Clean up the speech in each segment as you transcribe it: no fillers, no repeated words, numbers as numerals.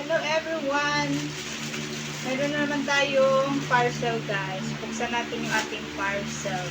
Hello everyone! Meron na naman tayong parcel guys. Buksan natin yung ating parcel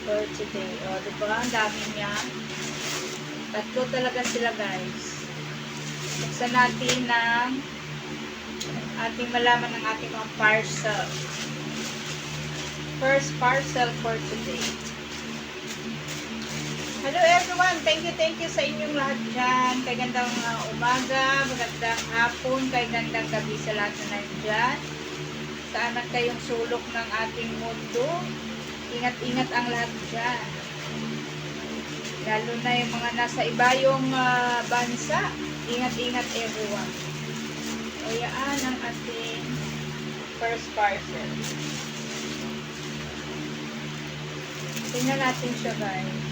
for today. O, diba? Ang dami niya. Tatlo talaga sila guys. Buksan natin ng ating malaman ng ating mga parcel. First parcel for today. Hello everyone! Thank you sa inyong lahat dyan. Kay gandang umaga, magandang hapon, kay gandang gabi sa lahat na nandyan. Saan at kayong sulok ng ating mundo. Ingat-ingat ang lahat dyan. Lalo na yung mga nasa ibayong bansa. Ingat-ingat everyone. O yan ang ating first parcel. Tingnan natin siya guys.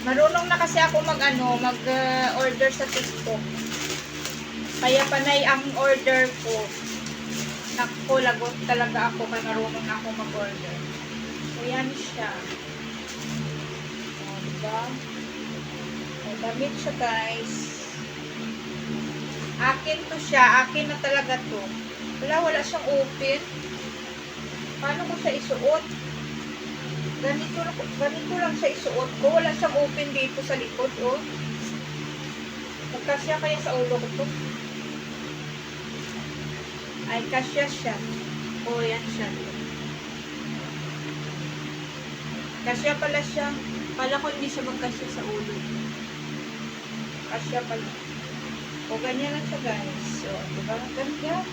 Marunong na kasi ako mag-order sa TikTok. Kaya panay ang order ko. Naku, lagot talaga ako kaya marunong na ako mag-order. So, yan siya. O, diba? O, damit siya, guys. Akin to siya. Akin na talaga to. Wala siyang open. Paano ko siya isuot? Ganito lang siya isuot ko. Wala siyang open dito sa likod, oh. Magkasya kaya sa ulo ko to. Ay, kasya siya. Oh, yan siya. Kasya pala siya. Kala ko hindi siya magkasya sa ulo. Kasya pala. O, ganyan lang siya, guys. So, diba? Ganyan.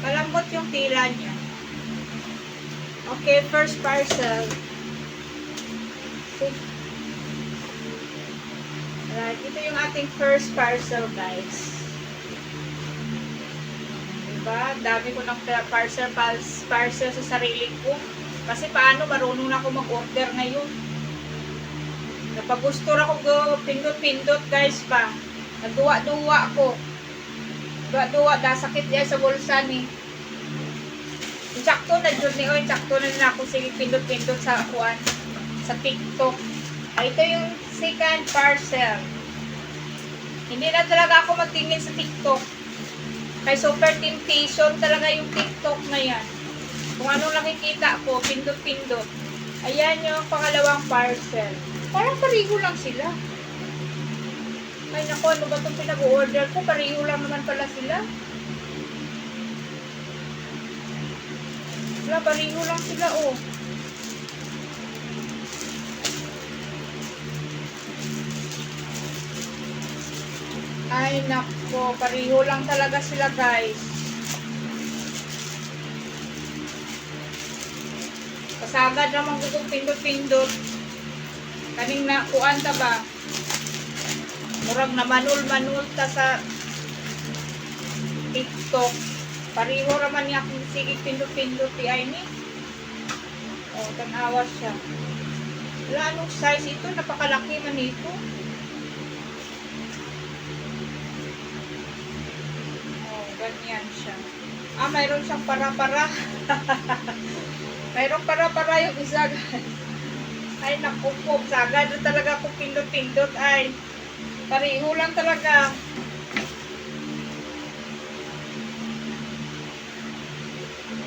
Malambot yung tila niya. Okay, first parcel. Right, ito yung ating first parcel, guys. Diba? Dami ko ng parcel sa sarili ko. Kasi paano, marunong na ako mag-order ngayon. Napagusto ako pindot-pindot, guys, pa. Nagduwa-duwa ako. Duwa-duwa, sakit yan sa bulsa ni. Sakto na dyan ni Oy, sakto na ako sige pindot-pindot sa akuan sa TikTok. Ito yung second parcel. Hindi na talaga ako magtingin sa TikTok. Kay super temptation talaga yung TikTok na yan. Kung anong nakikita ko, pindot-pindot. Ayan yung pangalawang parcel. Parang pariho lang sila. Ay naku, ano ba itong pinag-order ko? Pariho lang naman pala sila. Wala, pariho lang sila, oh. Ay, nako, pariho lang talaga sila, guys. Kasagad naman ko pindot-pindot. Kaning nakuan ta ba? Murag na manul-manul ta sa TikTok. Pariho raman niya kung sige pindot-pindot ay ni. O, tanawa siya. Wala anong size ito. Napakalaki man ito. O, ganyan siya. Ah, mayroon siyang para-para. Mayroon para-para yung isa. Ay, naku po. Sagad na talaga kung pindot-pindot ay. Pariho lang talaga.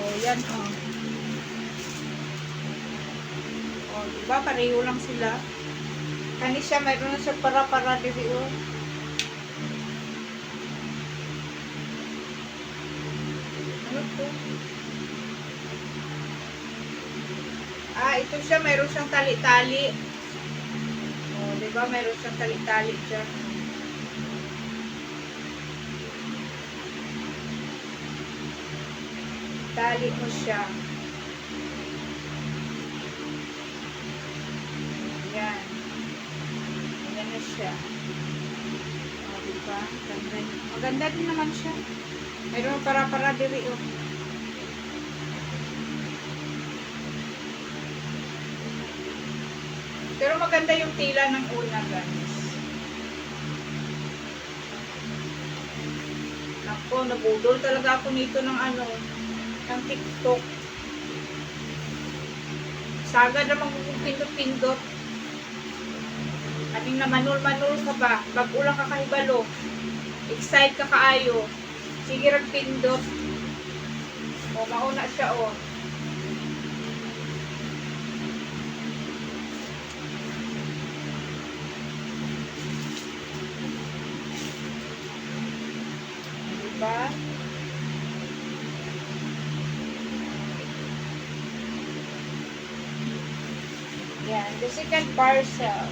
O, yan, o. O, diba? Pareho lang sila. Kani siya, mayroon na siya para-para dito, o. Ano po? Ah, ito siya, mayroon siyang tali-tali. O, diba? Mayroon siyang tali-tali dyan. Tali mo siya. Yan. Yan na siya. O, diba? Maganda din naman siya. Mayroon para-para diri, o. Pero maganda yung tila ng una, guys. Ako, nabudol talaga ako nito ng ng TikTok. Sagad naman kung pindot-pindot. Kaming na manul-manul ka ba? Pag-ulang ka kahibalo. Excite ka kaayo. Sige rag pindot. O, mauna siya o. Diba? Yan, the second parcel.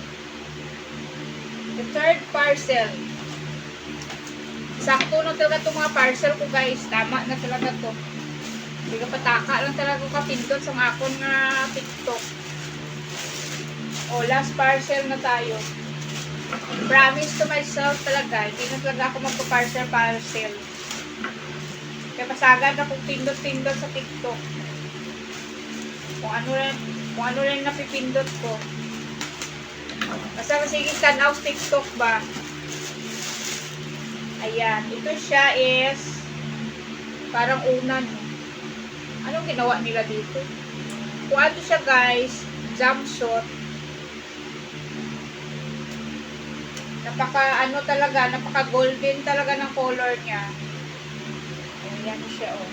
The third parcel. Sakto na talaga itong mga parcel ko guys. Tama na talaga to. Hindi ka pataka lang talaga ko kapindot sa akong TikTok. O, last parcel na tayo. Promise to myself talaga. Hindi na talaga ako magpa-parcel. Kaya pasagad akong pindot-pindot sa TikTok. Kung ano lang napipindot ko. Basta masigit tanaw sa TikTok ba? Ayan. Ito siya is parang unan. Anong ginawa nila dito? Kung ano siya guys, jumpsuit. Napaka golden talaga ng color niya. Ayan siya oh.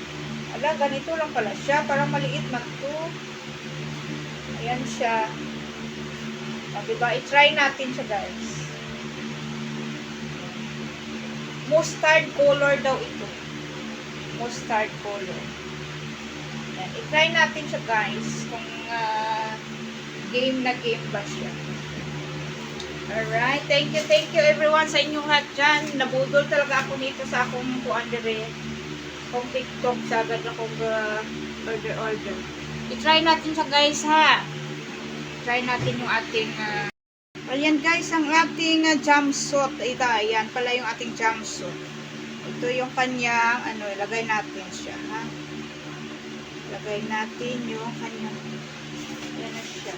Ala, ganito lang pala siya. Parang maliit man to. Ayan siya. O, diba? I-try natin siya guys. Mustard color daw ito. Mustard color. Ayan. I-try natin siya guys. Kung game na game ba siya. Alright. Thank you everyone sa inyong lahat dyan. Nabudol talaga ako nito sa akong kuandere. Kung TikTok, sagad akong order. I-try natin siya guys ha. Try natin yung ating ayan guys, ang ating jumpsuit. Ito, ayan pala yung ating jumpsuit. Ito yung kanyang ilagay natin siya ha. Ilagay natin yung kanyang ayan na siya.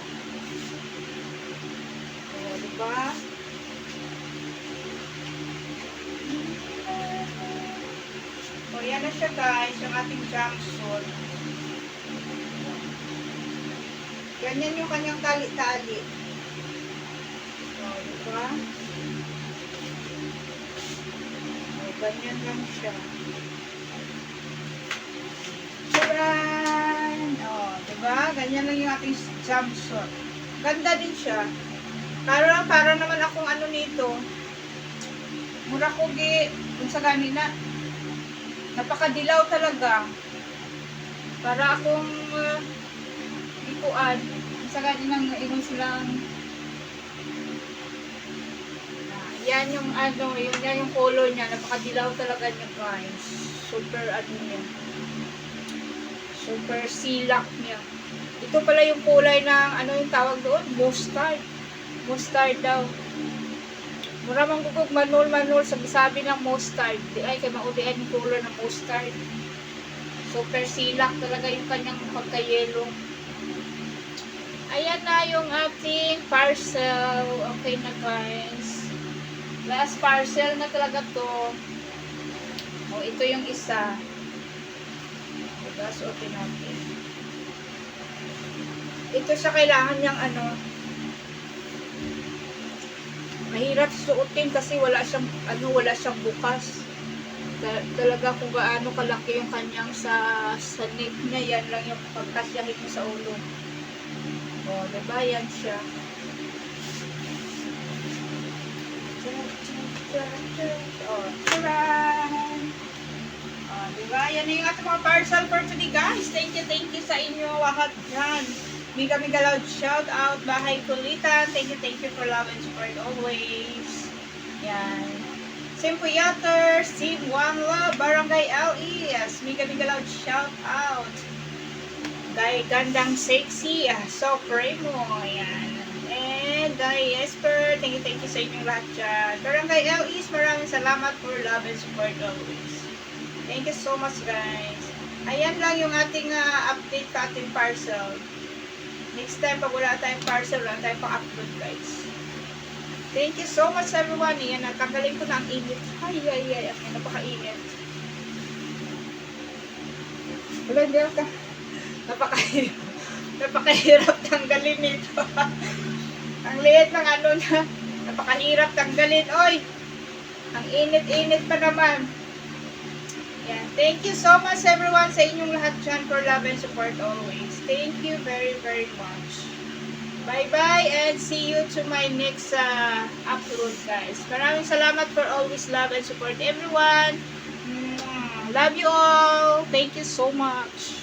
O, diba? O, yan na siya guys, yung ating jumpsuit. Ganyan yung kanyang tali-tali. O, diba? O, ganyan lang siya. Charan! O, diba? Ganyan lang yung ating jumpsuit. Ganda din siya. Para naman akong nito. Mura ko kung sa ganina. Napakadilaw talaga. Para akong ikuan. Sa ganina ingon silang yan yung yan yung color niya. Napakadilaw talaga niya guys. Super niya. Super silak niya. Ito pala yung kulay ng yung tawag doon? Mustard. Mustard daw. Mura mang gugog manol sabi ng mustard. Di ay kay maudian yung color ng mustard. Super silak talaga yung kanyang pagka-yellow. Ayan na yung ating parcel. Okay na guys. Last parcel na talaga to. O, ito yung isa. Diba? Suotin natin. Ito siya kailangan niyang mahirap suotin kasi wala siyang bukas. Talaga kung gaano kalaki yung kanyang sa neck niya, yan lang yung pagkasyahin mo sa ulo. O, diba? Yan siya. O, taran! O, diba? Yan na yung ating mga parcel for today, guys. Thank you sa inyo. Lahat yan. Mega loud shout out. Bahay Kulitan. Thank you for love and support always. Yan. Simple Yatter, Steve One Love, Barangay LES. Mega loud shout out. Guy Gandang Sexy, Sopremo, ayan. And Guy Esper, thank you sa inyong lahat dyan. Barangay LES, maraming salamat for love and support always. Thank you so much guys. Ayan lang yung ating update sa ating parcel. Next time, pag wala tayong parcel, wala tayong pa-upload guys. Thank you so much everyone. Ayan, natanggalin ko na ang init. Ay, napaka-init. Wala, hindi ka. Napakahirap tanggalin nito. Ang liit ng Napakahirap tanggalin, oy. Ang init-init pa naman. Yan. Thank you so much everyone sa inyong lahat dyan for love and support always. Thank you very, very much. Bye-bye and see you to my next upload, guys. Maraming salamat for always love and support everyone. Love you all. Thank you so much.